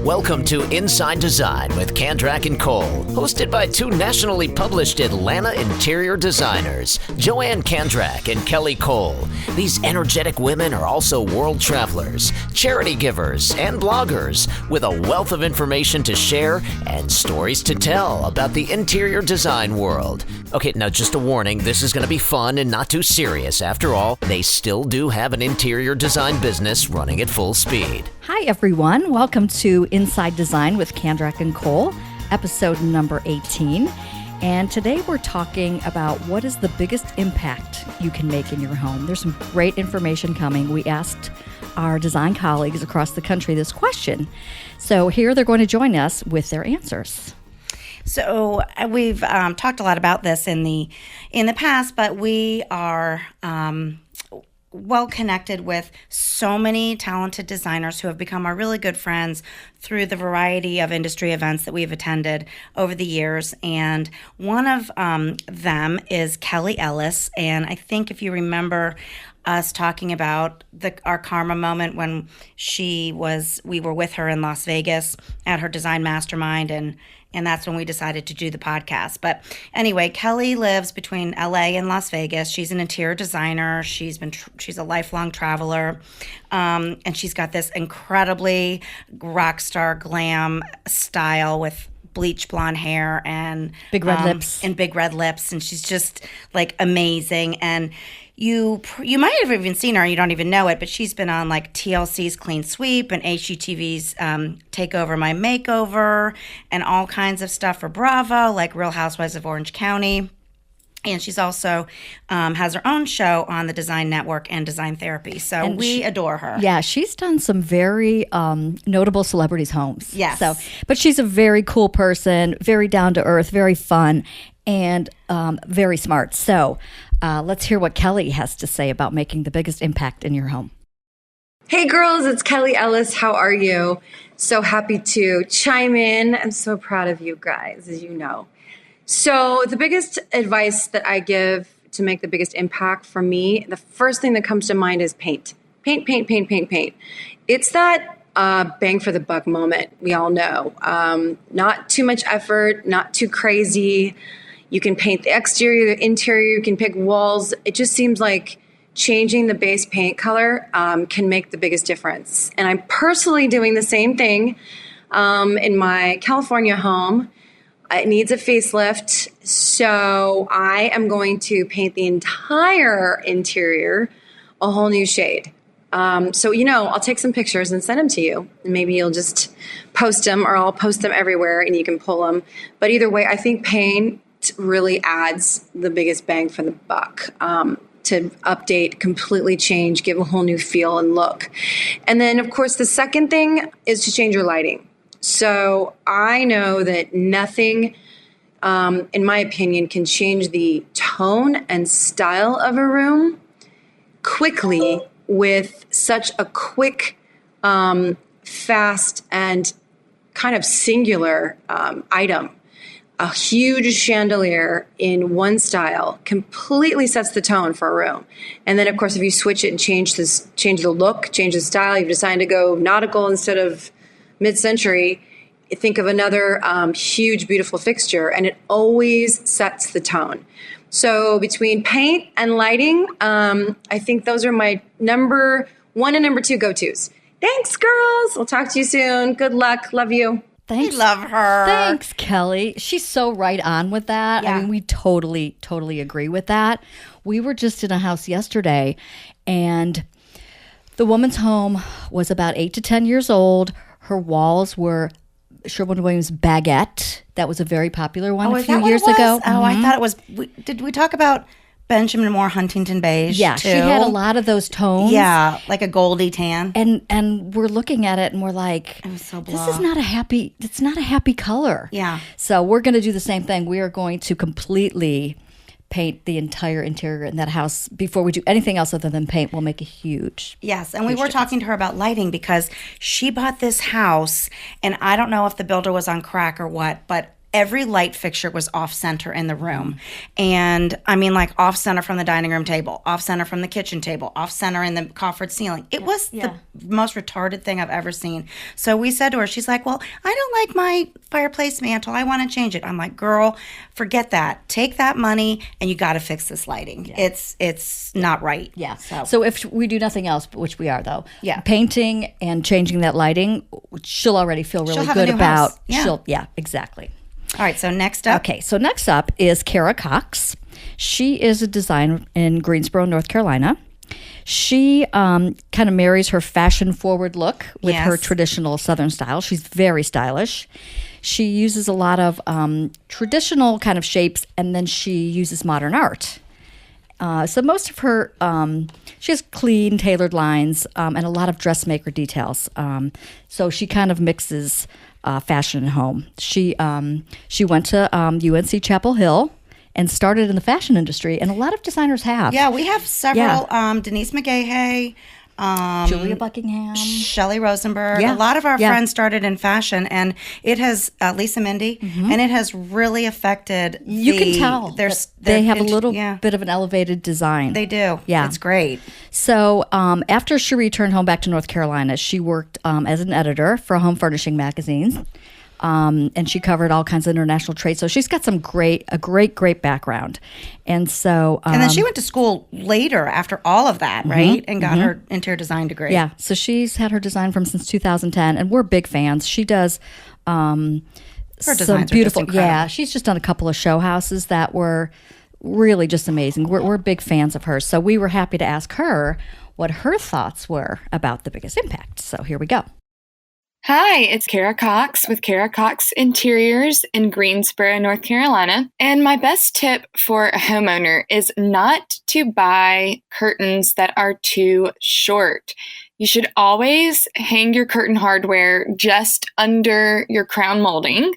Welcome to Inside Design with Kandrak and Cole, hosted by two nationally published Atlanta interior designers, Joanne Kandrak and Kelli Cole. These energetic women are also world travelers, charity givers, and bloggers with a wealth of information to share and stories to tell about the interior design world. Okay, now just a warning, this is going to be fun and not too serious. After all, they still do have an interior design business running at full speed. Hi, everyone. Welcome to Inside Design with Kandrak and Cole, episode number 18. And today we're talking about what is the biggest impact you can make in your home. There's some great information coming. We asked our design colleagues across the country this question. So here they're going to join us with their answers. So we've talked a lot about this in the past, but we are well connected with so many talented designers who have become our really good friends through the variety of industry events that we've attended over the years. And one of them is Kelli Ellis. And I think if you remember us talking about our karma moment when we were with her in Las Vegas at her design mastermind, and that's when we decided to do the podcast. But anyway, Kelli lives between LA and Las Vegas. She's an interior designer. She's a lifelong traveler, and she's got this incredibly rock star glam style with bleach blonde hair and big red lips. And she's just like amazing. And you might have even seen her, you don't even know it, but she's been on like TLC's Clean Sweep and HGTV's Takeover, My Makeover, and all kinds of stuff for Bravo, like Real Housewives of Orange County. And she's also has her own show on the Design Network and Design Therapy. So we adore her. Yeah, she's done some very notable celebrities' homes. Yes. But she's a very cool person, very down to earth, very fun, and very smart. So let's hear what Kelli has to say about making the biggest impact in your home. Hey girls, it's Kelli Ellis. How are you? So happy to chime in. I'm so proud of you guys, as you know. So the biggest advice that I give to make the biggest impact for me, the first thing that comes to mind is paint. Paint. It's that bang for the buck moment we all know. Not too much effort, not too crazy. You can paint the exterior, the interior, you can pick walls. It just seems like changing the base paint color can make the biggest difference. And I'm personally doing the same thing in my California home. It needs a facelift, so I am going to paint the entire interior a whole new shade. So, I'll take some pictures and send them to you. And maybe you'll just post them, or I'll post them everywhere and you can pull them. But either way, I think paint really adds the biggest bang for the buck to update, completely change, give a whole new feel and look. And then, of course, the second thing is to change your lighting. So I know that nothing, in my opinion, can change the tone and style of a room quickly with such a quick, fast, and kind of singular item. A huge chandelier in one style completely sets the tone for a room. And then, of course, if you switch it and change the look, change the style, you've decided to go nautical instead of mid-century, think of another huge, beautiful fixture, and it always sets the tone. So between paint and lighting, I think those are my number 1 and number 2 go-tos. Thanks, girls. I'll talk to you soon. Good luck. Love you. Thanks. We love her. Thanks, Kelli. She's so right on with that. Yeah. I mean, we totally agree with that. We were just in a house yesterday, and the woman's home was about 8 to 10 years old. Her walls were Sherwin-Williams baguette. That was a very popular one a few years ago. Oh, I thought it was. Did we talk about Benjamin Moore Huntington beige? Yeah, too? she had a lot of those tones. Yeah, like a goldy tan. And we're looking at it and we're like, it was so blah. It's not a happy color. Yeah. So we're going to do the same thing. We are going to completely paint the entire interior in that house before we do anything else other than paint. Will make a huge Yes, and we were talking to her about lighting because she bought this house, and I don't know if the builder was on crack or what, but every light fixture was off center in the room. And I mean, like off center from the dining room table, off center from the kitchen table, off center in the coffered ceiling. It was the most retarded thing I've ever seen. So we said to her, she's like, well, I don't like my fireplace mantle. I want to change it. I'm like, girl, forget that. Take that money and you got to fix this lighting. Yeah. It's not right. Yeah. So if we do nothing else, which we are though, yeah, painting and changing that lighting, she'll already feel really good about. Yeah, exactly. All right. So next up. Okay. So next up is Kara Cox. She is a designer in Greensboro, North Carolina. She kind of marries her fashion-forward look with her traditional Southern style. She's very stylish. She uses a lot of traditional kind of shapes, and then she uses modern art. So most of her, she has clean, tailored lines and a lot of dressmaker details. So she kind of mixes fashion and home. She went to UNC Chapel Hill and started in the fashion industry, and a lot of designers have. Yeah, we have several. Denise McGahey, Julia Buckingham, Shelley Rosenberg. A lot of our friends started in fashion, and it has Lisa Mindy, and it has really affected. You can tell they have a little bit of an elevated design. They do. Yeah, it's great. So after she returned home back to North Carolina, she worked as an editor for home furnishing magazines. And she covered all kinds of international trade. So she's got a great background. And so... and then she went to school later after all of that, right? And got her interior design degree. Yeah. So she's had her design from since 2010, and we're big fans. She does her designs beautiful... are just incredible. Yeah. She's just done a couple of show houses that were really just amazing. We're big fans of hers. So we were happy to ask her what her thoughts were about the biggest impact. So here we go. Hi, it's Kara Cox with Kara Cox Interiors in Greensboro, North Carolina. And my best tip for a homeowner is not to buy curtains that are too short. You should always hang your curtain hardware just under your crown molding,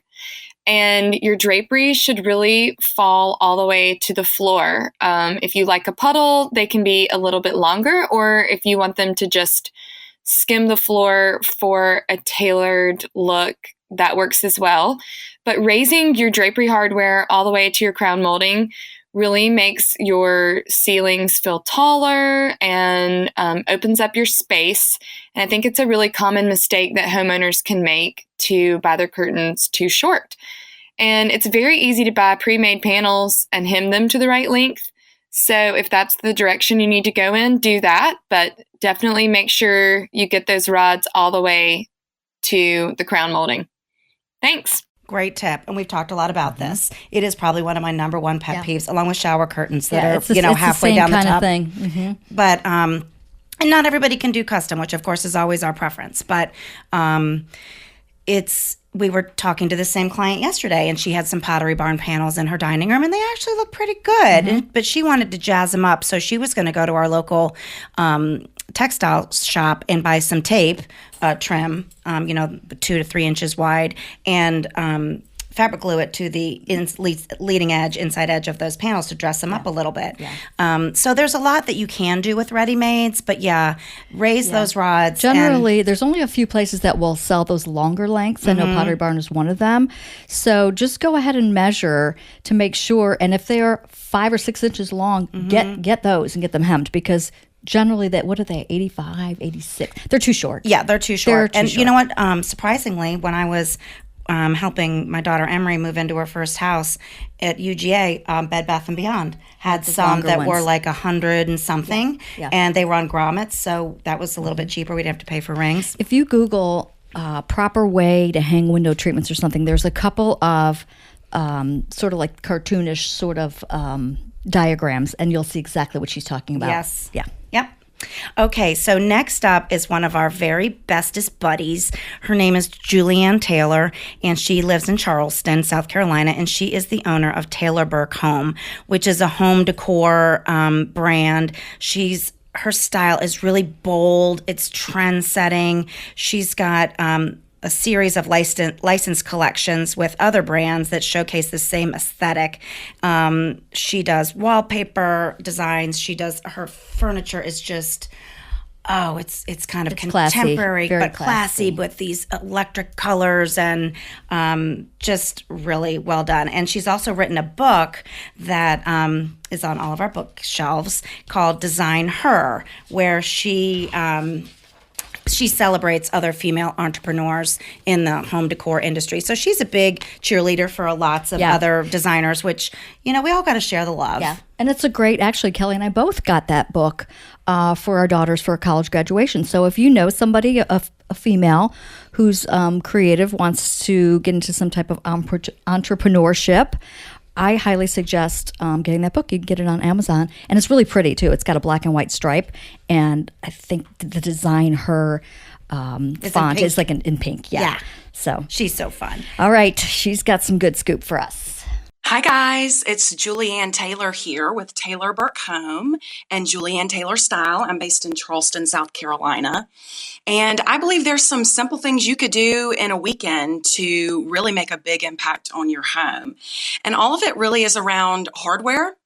and your drapery should really fall all the way to the floor. If you like a puddle, they can be a little bit longer, or if you want them to just skim the floor for a tailored look, that works as well. But raising your drapery hardware all the way to your crown molding really makes your ceilings feel taller and opens up your space. And I think it's a really common mistake that homeowners can make to buy their curtains too short. And it's very easy to buy pre-made panels and hem them to the right length. So if that's the direction you need to go in, do that. But definitely make sure you get those rods all the way to the crown molding. Thanks. Great tip. And we've talked a lot about this. It is probably one of my number one pet peeves, along with shower curtains that are, halfway down the top. Thing. Mm-hmm. But, and not everybody can do custom, which of course is always our preference. But we were talking to the same client yesterday, and she had some Pottery Barn panels in her dining room, and they actually look pretty good. But she wanted to jazz them up, so she was going to go to our local textile shop and buy some tape trim, 2 to 3 inches wide, and fabric glue it to the leading edge, inside edge of those panels to dress them up a little bit. Yeah. So there's a lot that you can do with ready-mades, but raise those rods. Generally, there's only a few places that will sell those longer lengths. I know Pottery Barn is one of them. So just go ahead and measure to make sure, and if they are 5 or 6 inches long, get those and get them hemmed, because generally, what are they, 85, 86? They're too short. Yeah, they're too short. You know what? Surprisingly, when I was helping my daughter Emery move into her first house at UGA, Bed Bath & Beyond had some that were like 100 and something, and they were on grommets, so that was a little bit cheaper. We'd have to pay for rings. If you Google proper way to hang window treatments or something, there's a couple of sort of like cartoonish sort of diagrams, and you'll see exactly what she's talking about. Yes. Yeah. Yep. Okay, so next up is one of our very bestest buddies. Her name is Julianne Taylor, and she lives in Charleston, South Carolina, and she is the owner of Taylor Burke Home, which is a home decor brand. Her style is really bold. It's trend-setting. She's got a series of licensed collections with other brands that showcase the same aesthetic. She does wallpaper designs. Her furniture is just Oh, it's kind of It's classy, contemporary, very but classy with these electric colors and just really well done. And she's also written a book that is on all of our bookshelves called Design Her, where she celebrates other female entrepreneurs in the home decor industry. So she's a big cheerleader for lots of other designers, which, we all got to share the love. Yeah. And it's a great, actually, Kelly and I both got that book for our daughters for a college graduation. So if you know somebody, a female who's creative, wants to get into some type of entrepreneurship, I highly suggest getting that book. You can get it on Amazon. And it's really pretty, too. It's got a black and white stripe. And I think the Design Her font is like in pink. Yeah. So she's so fun. All right. She's got some good scoop for us. Hi guys, it's Julianne Taylor here with Taylor Burke Home and Julianne Taylor Style. I'm based in Charleston, South Carolina. And I believe there's some simple things you could do in a weekend to really make a big impact on your home. And all of it really is around hardware.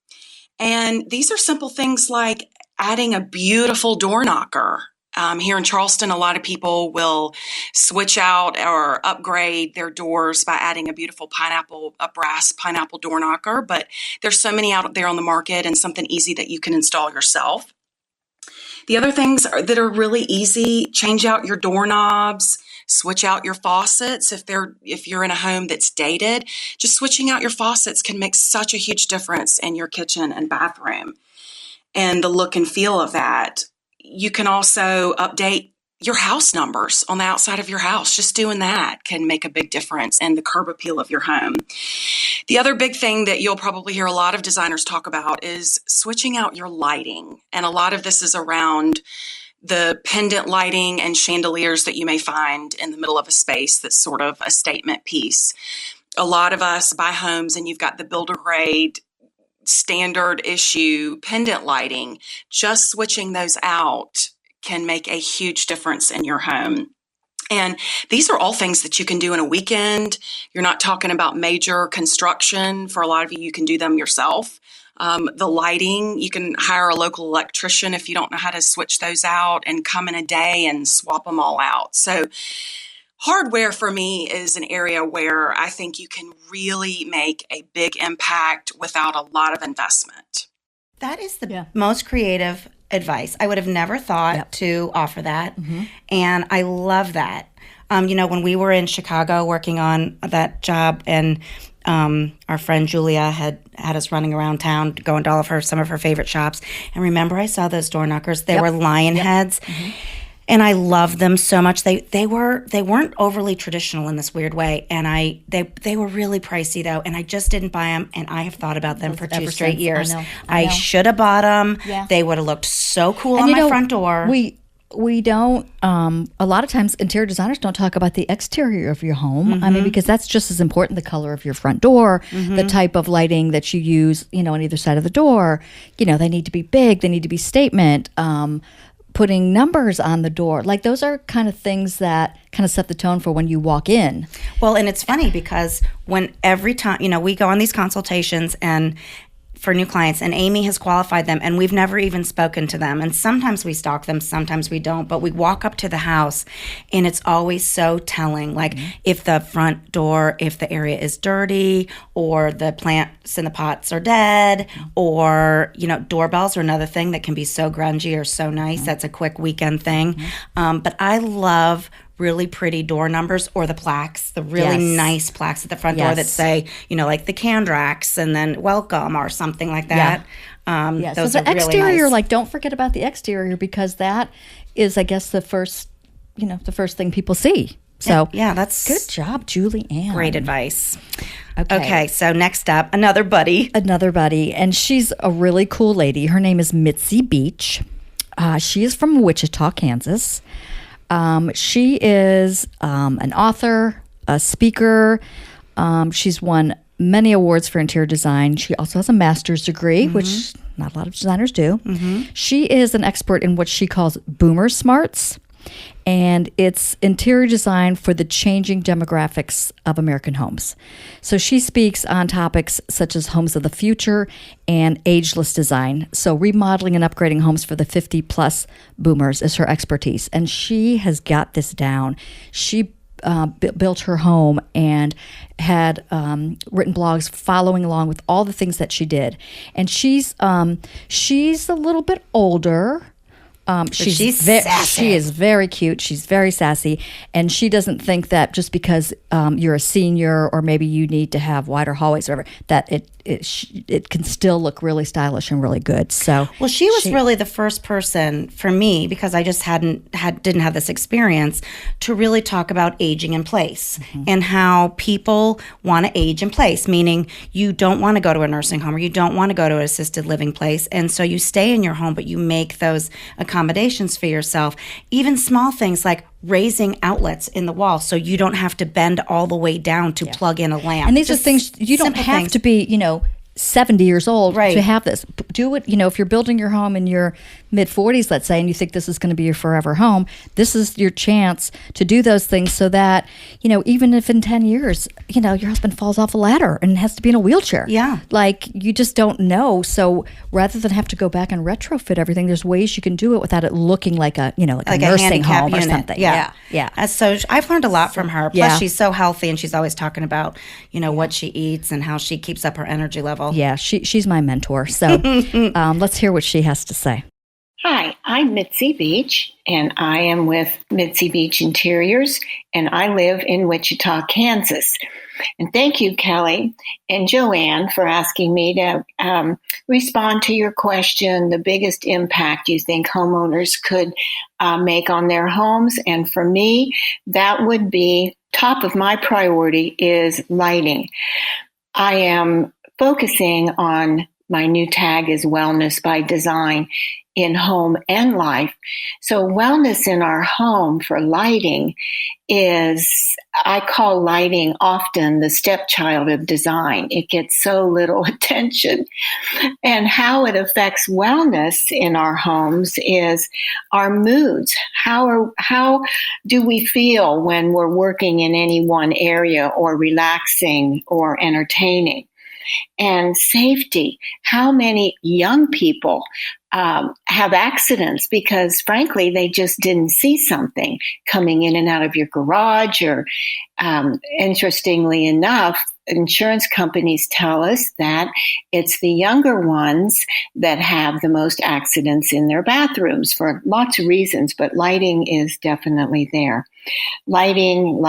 And these are simple things like adding a beautiful door knocker. Here in Charleston, a lot of people will switch out or upgrade their doors by adding a beautiful brass pineapple door knocker. But there's so many out there on the market and something easy that you can install yourself. The other things that are really easy, change out your doorknobs, switch out your faucets. If you're in a home that's dated, just switching out your faucets can make such a huge difference in your kitchen and bathroom and the look and feel of that. You can also update your house numbers on the outside of your house. Just doing that can make a big difference in the curb appeal of your home. The other big thing that you'll probably hear a lot of designers talk about is switching out your lighting. And a lot of this is around the pendant lighting and chandeliers that you may find in the middle of a space that's sort of a statement piece. A lot of us buy homes and you've got the builder grade standard issue pendant lighting. Just switching those out can make a huge difference in your home. And these are all things that you can do in a weekend. You're not talking about major construction. For a lot of you, you can do them yourself. The lighting, you can hire a local electrician if you don't know how to switch those out and come in a day and swap them all out. So hardware for me is an area where I think you can really make a big impact without a lot of investment. That is the most creative advice. I would have never thought to offer that. Mm-hmm. And I love that. When we were in Chicago working on that job and our friend Julia had us running around town, going to some of her favorite shops. And remember, I saw those door knockers. They were lion heads. Mm-hmm. And I loved them so much. They weren't overly traditional in this weird way, and they were really pricey though. And I just didn't buy them. And I have thought about them for 2 straight years. I should have bought them. Yeah. They would have looked so cool on my front door. We don't. A lot of times, interior designers don't talk about the exterior of your home. Mm-hmm. I mean, because that's just as important. The color of your front door, the type of lighting that you use, on either side of the door. They need to be big. They need to be statement. Putting numbers on the door. Like those are kind of things that kind of set the tone for when you walk in. Well, and it's funny because every time, we go on these consultations and for new clients, and Amy has qualified them, and we've never even spoken to them. And sometimes we stalk them, sometimes we don't. But we walk up to the house, and it's always so telling. Like if the front door, if the area is dirty, or the plants in the pots are dead, or doorbells are another thing that can be so grungy or so nice. That's a quick weekend thing. But I love really pretty door numbers or the plaques, the really nice plaques at the front door that say, like the Candrax and then welcome or something like that. Those so the exterior, really nice. Like don't forget about the exterior because that is, I guess, the first thing people see. So that's good job, Julianne. Great advice. Okay, so next up, another buddy, and she's a really cool lady. Her name is Mitzi Beach. She is from Wichita, Kansas. She is an author, a speaker. She's won many awards for interior design. She also has a master's degree, which not a lot of designers do. She is an expert in what she calls boomer smarts. and it's interior design for the changing demographics of American homes. So she speaks on topics such as homes of the future and ageless design. So remodeling and upgrading homes for the 50-plus boomers is her expertise, and she has got this down. She built her home and had written blogs following along with all the things that she did. And she's a little bit older. She's sassy. She is very cute. She's very sassy, and she doesn't think that just because you're a senior or maybe you need to have wider hallways or whatever, that it can still look really stylish and really good. So, well, she was really the first person for me, because I just didn't have this experience, to really talk about aging in place and how people want to age in place, meaning you don't want to go to a nursing home or you don't want to go to an assisted living place, and so you stay in your home, but you make those accommodations for yourself. Even small things like raising outlets in the wall so you don't have to bend all the way down to plug in a lamp. And these are things you don't have to be, 70 years old to have this. Do it, if you're building your home in your mid-40s, let's say, and you think this is going to be your forever home, this is your chance to do those things so that, even if in 10 years, your husband falls off a ladder and has to be in a wheelchair. Yeah. Like, you just don't know. So rather than have to go back and retrofit everything, there's ways you can do it without it looking like a, like a nursing home or something. Yeah. So I've learned a lot from her. Plus, she's so healthy, and she's always talking about, what she eats and how she keeps up her energy level. Yeah, she's my mentor. So let's hear what she has to say. Hi, I'm Mitzi Beach, and I am with Mitzi Beach Interiors, and I live in Wichita, Kansas. And thank you, Kelly and Joanne, for asking me to respond to your question, the biggest impact you think homeowners could make on their homes. And for me, that would be top of my priority is lighting. I am focusing on my new tag is wellness by design in home and life. So wellness in our home for lighting is, I call lighting often the stepchild of design. It gets so little attention. And how it affects wellness in our homes is our moods. How do we feel when we're working in any one area or relaxing or entertaining? And safety. How many young people have accidents because, frankly, they just didn't see something coming in and out of your garage? Or, interestingly enough, insurance companies tell us that it's the younger ones that have the most accidents in their bathrooms for lots of reasons, but lighting is definitely there. Lighting.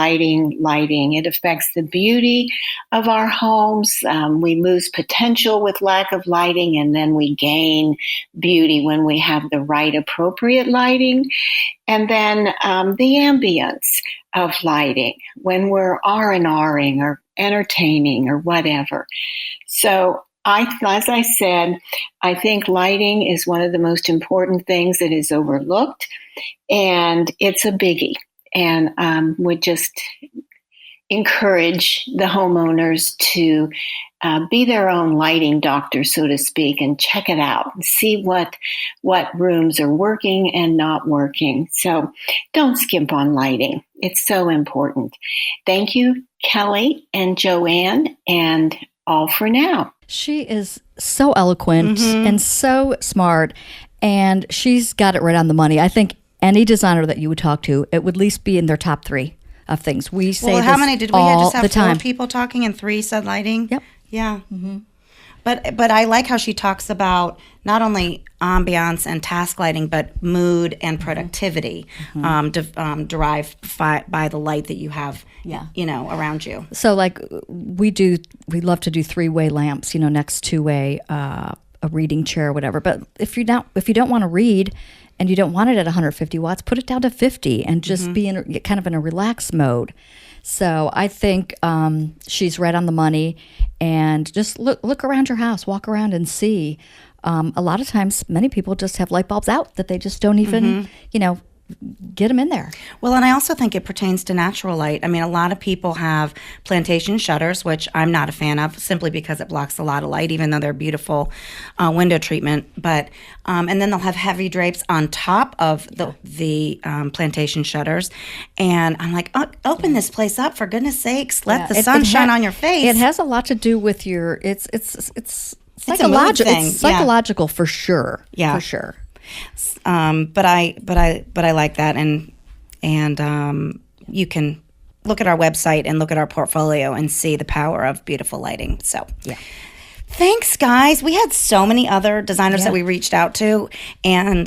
It affects the beauty of our homes. We lose potential with lack of lighting, and then we gain beauty when we have the right appropriate lighting. And then the ambience of lighting when we're R&Ring or entertaining or whatever. So as I said, I think lighting is one of the most important things that is overlooked, and it's a biggie. And would just encourage the homeowners to be their own lighting doctor, so to speak, and check it out and see what rooms are working and not working. So don't skimp on lighting. It's so important. Thank you, Kelly and Joanne, and all for now. She is so eloquent and so smart, and she's got it right on the money. I think any designer that you would talk to, it would at least be in their top 3 of things. We say this how many did we all just have? The 4 time. people talking and 3 said lighting? Yep. Yeah. Mm-hmm. But I like how she talks about not only ambiance and task lighting, but mood and productivity derived by the light that you have, around you. So like we love to do 3-way lamps, next to a reading chair or whatever. But if you don't want to read and you don't want it at 150 watts, put it down to 50 and just be kind of in a relaxed mode. So I think she's right on the money, and just look around your house, walk around and see. A lot of times, many people just have light bulbs out that they just don't even, get them in there. Well, and I also think it pertains to natural light. I mean, a lot of people have plantation shutters, which I'm not a fan of, simply because it blocks a lot of light, even though they're beautiful window treatment. But and then they'll have heavy drapes on top of the plantation shutters, and I'm like, open this place up, for goodness sakes! Let the sun shine on your face. It has a lot to do with your. It's a mood thing. It's psychological for sure. Yeah, for sure. But I like that, and you can look at our website and look at our portfolio and see the power of beautiful lighting. So yeah. Thanks, guys. We had so many other designers that we reached out to, and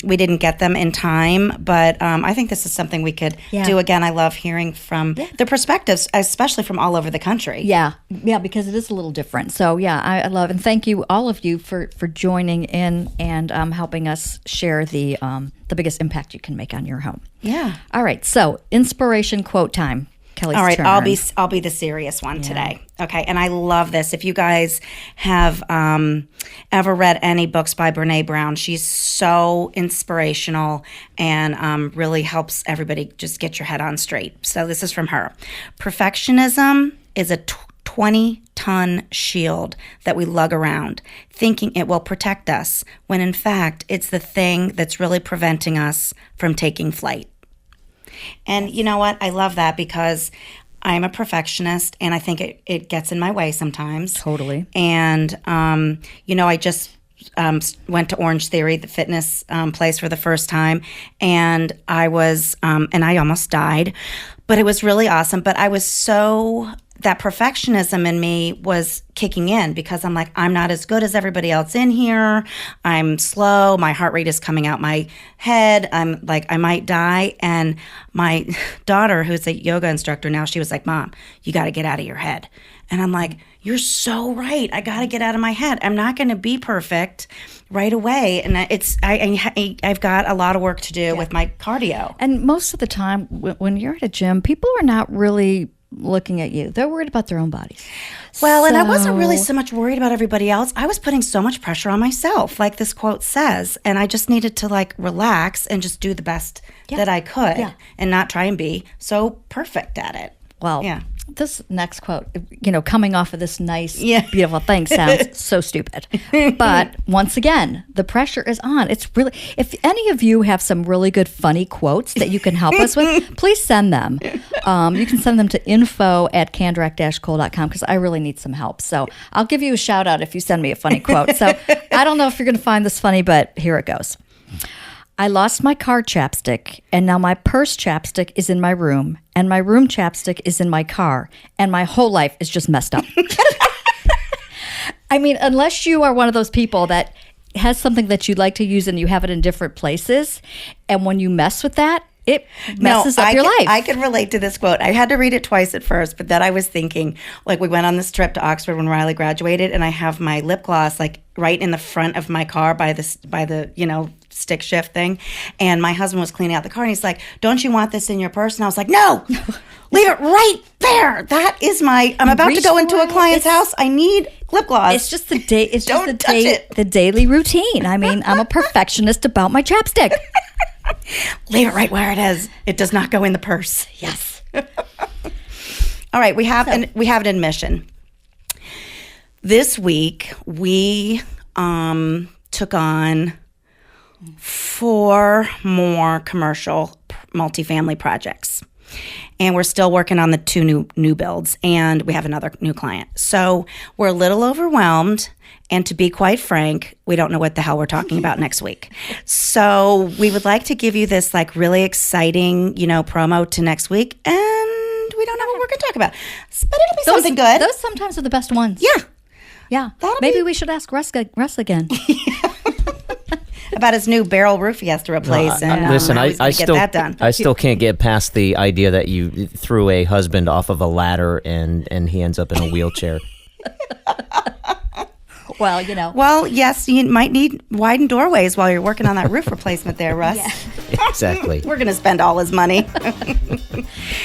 we didn't get them in time. But I think this is something we could do again. I love hearing from the perspectives, especially from all over the country. Yeah, because it is a little different. So yeah, I love, and thank you, all of you, for joining in and helping us share the biggest impact you can make on your home. Yeah. All right. So inspiration quote time. Kelly's all right, turn. I'll be the serious one today. Okay, and I love this. If you guys have ever read any books by Brene Brown, she's so inspirational and really helps everybody just get your head on straight. So this is from her. Perfectionism is a 20-ton shield that we lug around, thinking it will protect us, when in fact it's the thing that's really preventing us from taking flight. And you know what? I love that, because I'm a perfectionist, and I think it gets in my way sometimes. Totally. And, I just went to Orange Theory, the fitness place, for the first time. And I was, and I almost died, but it was really awesome. But I was that perfectionism in me was kicking in, because I'm like, I'm not as good as everybody else in here. I'm slow. My heart rate is coming out my head. I'm like, I might die. And my daughter, who's a yoga instructor now, she was like, Mom, you got to get out of your head. And I'm like, you're so right. I got to get out of my head. I'm not going to be perfect right away. And I've got a lot of work to do with my cardio. And most of the time when you're at a gym, people are not really looking at you. They're worried about their own bodies. Well, and I wasn't really so much worried about everybody else. I was putting so much pressure on myself, like this quote says, and I just needed to relax and just do the best that I could and not try and be so perfect at it. Well, this next quote, coming off of this nice, beautiful thing sounds so stupid. But once again, the pressure is on. It's really, if any of you have some really good funny quotes that you can help us with, please send them. You can send them to info@kandrak-cole.com, because I really need some help. So I'll give you a shout out if you send me a funny quote. So I don't know if you're going to find this funny, but here it goes. I lost my car chapstick, and now my purse chapstick is in my room, and my room chapstick is in my car, and my whole life is just messed up. I mean, unless you are one of those people that has something that you like to use and you have it in different places, and when you mess with that, it messes up your life. I could relate to this quote. I had to read it twice at first, but then I was thinking, we went on this trip to Oxford when Riley graduated, and I have my lip gloss right in the front of my car by the stick shift thing. And my husband was cleaning out the car, and he's like, "Don't you want this in your purse?" And I was like, "No, leave it right there. That is I'm about to go into a client's house. I need lip gloss." It's just the day. It's just the daily routine. I mean, I'm a perfectionist about my chapstick. Leave it right where it is. It does not go in the purse. Yes. All right, we have an admission. This week we took on 4 more commercial multifamily projects. And we're still working on the 2 new builds, and we have another new client. So we're a little overwhelmed, and to be quite frank, we don't know what the hell we're talking about next week. So we would like to give you this really exciting, promo to next week, and we don't know what we're going to talk about. But it'll be something good. Those sometimes are the best ones. Yeah. Maybe we should ask Russ again. About his new barrel roof he has to replace. Listen, I still get that done. I still can't get past the idea that you threw a husband off of a ladder and he ends up in a wheelchair. Well, Well, yes, you might need widened doorways while you're working on that roof replacement there, Russ. Yeah. Exactly. We're going to spend all his money.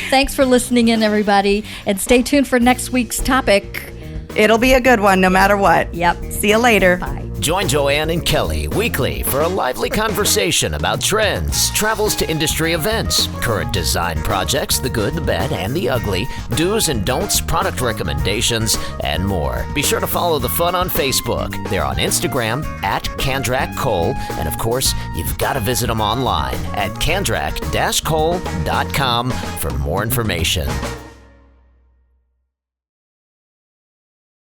Thanks for listening in, everybody. And stay tuned for next week's topic. It'll be a good one no matter what. Yep. See you later. Bye. Join Joanne and Kelli weekly for a lively conversation about trends, travels to industry events, current design projects, the good, the bad, and the ugly, do's and don'ts, product recommendations, and more. Be sure to follow the fun on Facebook. They're on Instagram at Kandrak Cole, and of course, you've got to visit them online at kandrak-cole.com for more information.